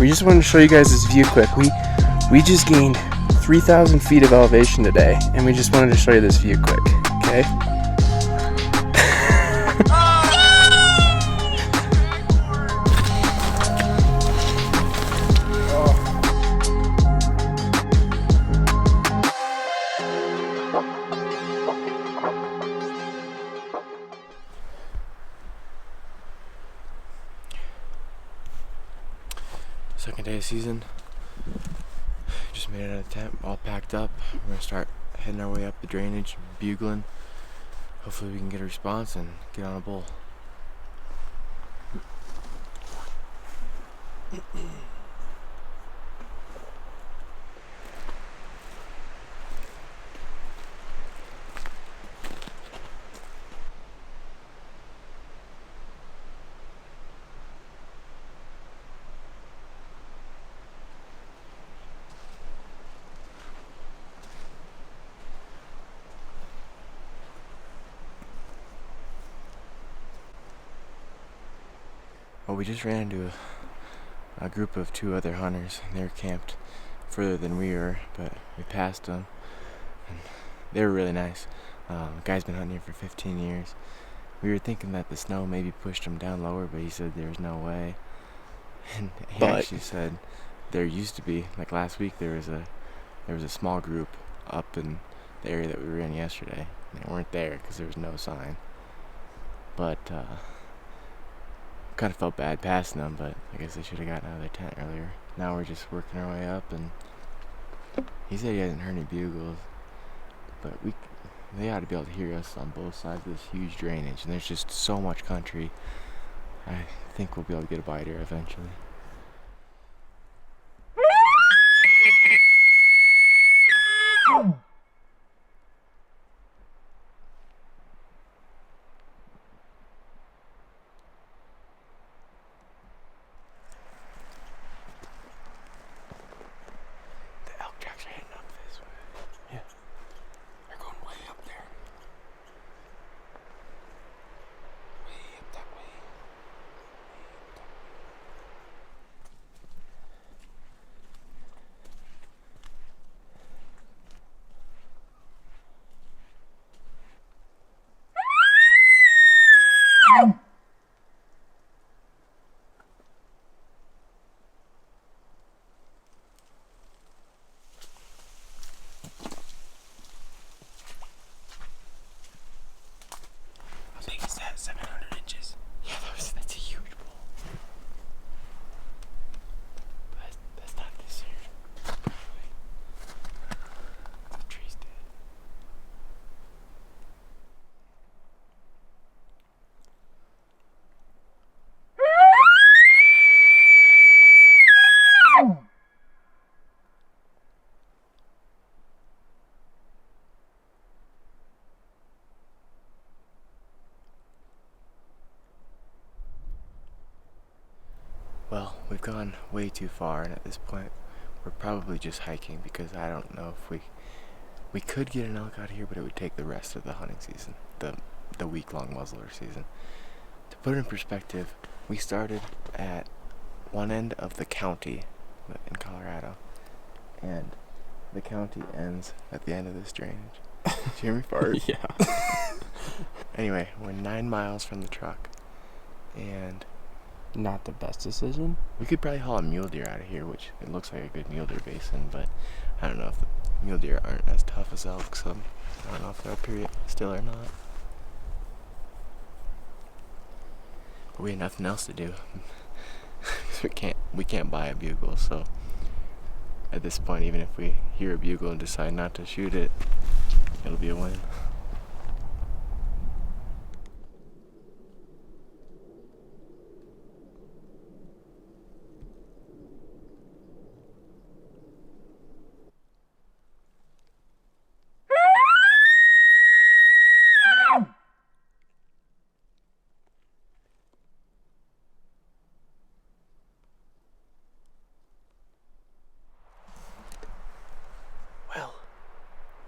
We just wanted to show you guys this view quick. We just gained 3,000 feet of elevation today, and we just wanted to show you this view quick, okay? Second day of season. Just made it out of the tent, all packed up. We're gonna start heading our way up the drainage, bugling. Hopefully we can get a response and get on a bull. Well, we just ran into a group of 2 other hunters. They were camped further than we were, but we passed them. And they were really nice. The guy's been hunting here for 15 years. We were thinking that the snow maybe pushed him down lower, but he said there was no way. And he actually said there used to be, like last week, there was a small group up in the area that we were in yesterday. And they weren't there because there was no sign. But kind of felt bad passing them, but I guess they should have gotten out of their tent earlier. Now we're just working our way up, and he said he hasn't heard any bugles, but they ought to be able to hear us on both sides of this huge drainage, and there's just so much country. I think we'll be able to get a bite here eventually. Well, we've gone way too far, and at this point, we're probably just hiking because I don't know if we could get an elk out here, but it would take the rest of the hunting season, the week-long muzzleloader season. To put it in perspective, we started at one end of the county in Colorado, and the county ends at the end of this drainage. Did you hear me fart? Yeah. Anyway, we're 9 miles from the truck, and Not the best decision. we could probably haul a mule deer out of here, which it looks like a good mule deer basin, but I don't know if the mule deer aren't as tough as elk, so I don't know if they're up here still or not. But we had nothing else to do. we can't buy a bugle, so at this point, even if we hear a bugle and decide not to shoot it, it'll be a win.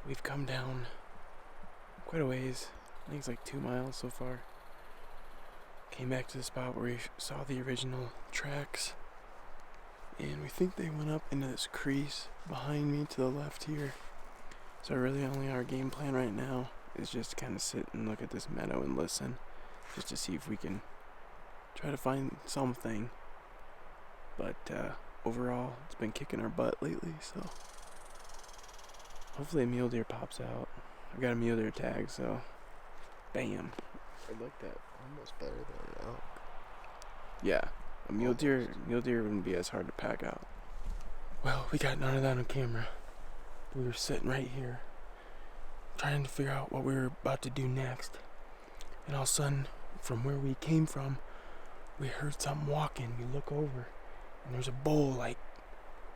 We've come down quite a ways. I think it's like 2 miles so far. Came back to the spot where we saw the original tracks. And we think they went up into this crease behind me to the left here. So really only our game plan right now is just to kind of sit and look at this meadow and listen. Just to see if we can try to find something. But overall, it's been kicking our butt lately, so hopefully a mule deer pops out. I got a mule deer tag, so bam. I like that almost better than an elk. Yeah, a mule deer wouldn't be as hard to pack out. Well, we got none of that on camera. We were sitting right here, trying to figure out what we were about to do next. And all of a sudden, from where we came from, we heard something walking. We look over, and there's a bull like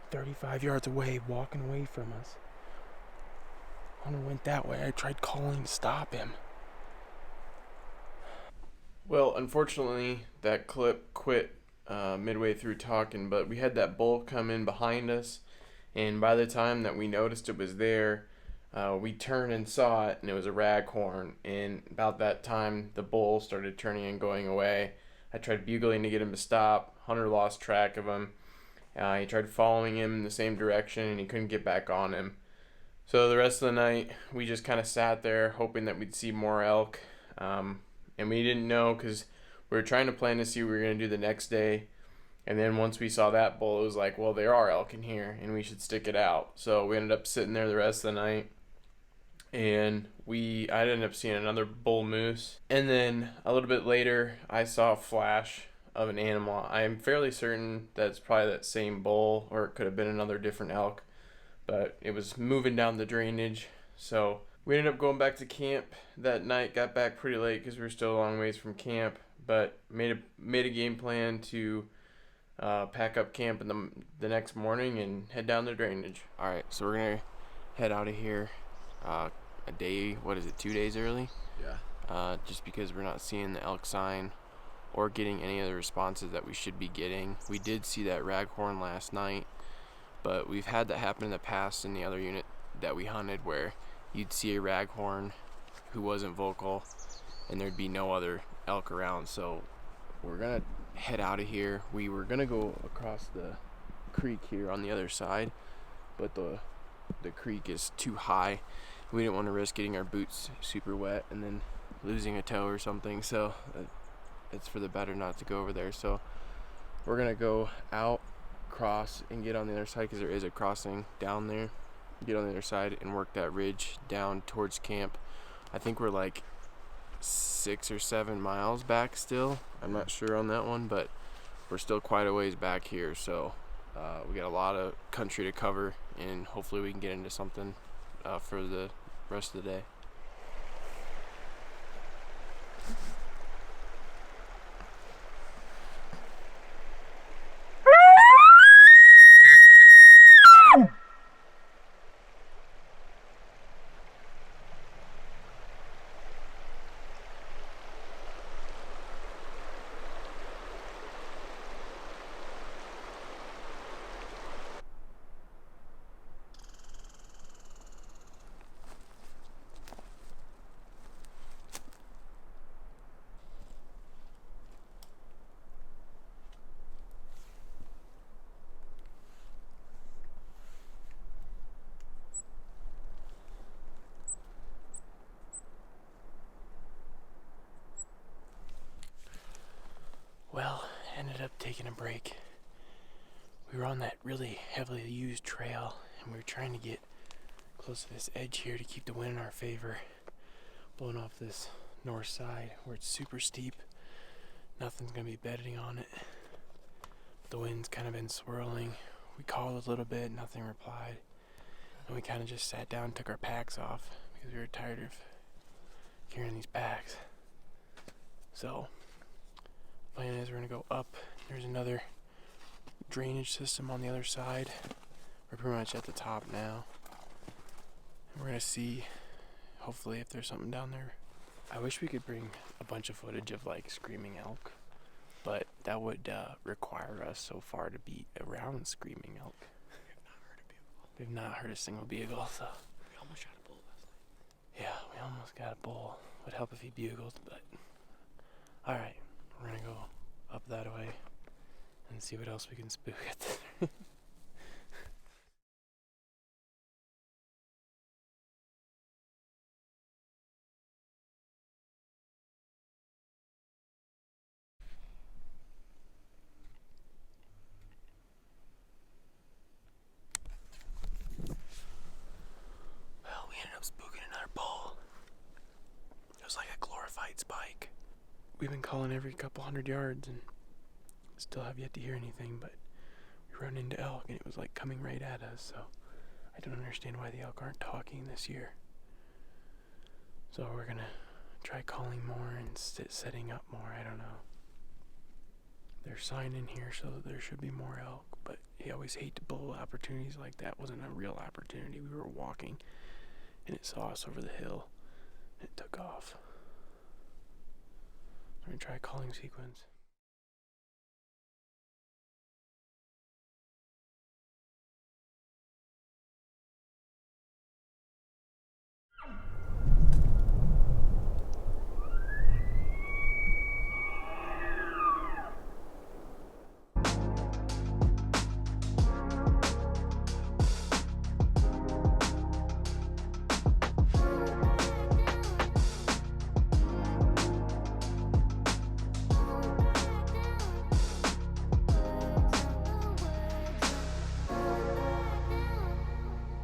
35 yards away, walking away from us. Hunter went that way. I tried calling to stop him. Well, unfortunately, that clip quit midway through talking, but we had that bull come in behind us, and by the time that we noticed it was there, we turned and saw it, and it was a raghorn. And about that time, the bull started turning and going away. I tried bugling to get him to stop. Hunter lost track of him. He tried following him in the same direction, and he couldn't get back on him. So the rest of the night, we just kind of sat there hoping that we'd see more elk. And we didn't know because we were trying to plan to see what we were going to do the next day. And then once we saw that bull, it was like, well, there are elk in here, and we should stick it out. So we ended up sitting there the rest of the night. And I ended up seeing another bull moose. And then a little bit later, I saw a flash of an animal. I am fairly certain that it's probably that same bull, or it could have been another different elk. But it was moving down the drainage. So we ended up going back to camp that night. Got back pretty late because we were still a long ways from camp. But made a game plan to pack up camp in the next morning and head down the drainage. All right, so we're gonna head out of here a day. What is it? 2 days early? Yeah. Just because we're not seeing the elk sign or getting any of the responses that we should be getting. We did see that raghorn last night, but we've had that happen in the past in the other unit that we hunted, where you'd see a raghorn who wasn't vocal and there'd be no other elk around. So we're gonna head out of here. We were gonna go across the creek here on the other side, but the creek is too high. We didn't want to risk getting our boots super wet and then losing a toe or something, so it's for the better not to go over there. So we're gonna go out, cross, and get on the other side, because there is a crossing down there. Get on the other side and work that ridge down towards camp. I think we're like 6 or 7 miles back still. I'm not sure on that one, but we're still quite a ways back here. So we got a lot of country to cover, and hopefully we can get into something for the rest of the day. Well, ended up taking a break. We were on that really heavily used trail, and we were trying to get close to this edge here to keep the wind in our favor, blowing off this north side where it's super steep. Nothing's gonna be bedding on it. The wind's kind of been swirling. We called a little bit, nothing replied, and we kind of just sat down and took our packs off because we were tired of carrying these packs. So plan is we're gonna go up. There's another drainage system on the other side. We're pretty much at the top now. And we're gonna see, hopefully, if there's something down there. I wish we could bring a bunch of footage of like screaming elk, but that would require us so far to be around screaming elk. We've not heard a single bugle, so. We almost shot a bull last night. Yeah, we almost got a bull. Would help if he bugled, but. Alright, we're gonna go up that way and see what else we can spook at. Well, we ended up spooking another bull. It was like a glorified spike. We've been calling every couple 100 yards and still have yet to hear anything, but we run into elk and it was like coming right at us, so I don't understand why the elk aren't talking this year. So we're gonna try calling more and setting up more, I don't know. There's sign in here so that there should be more elk, but you always hate to blow opportunities like that. Wasn't a real opportunity. We were walking and it saw us over the hill and it took off. I'm gonna try calling sequence.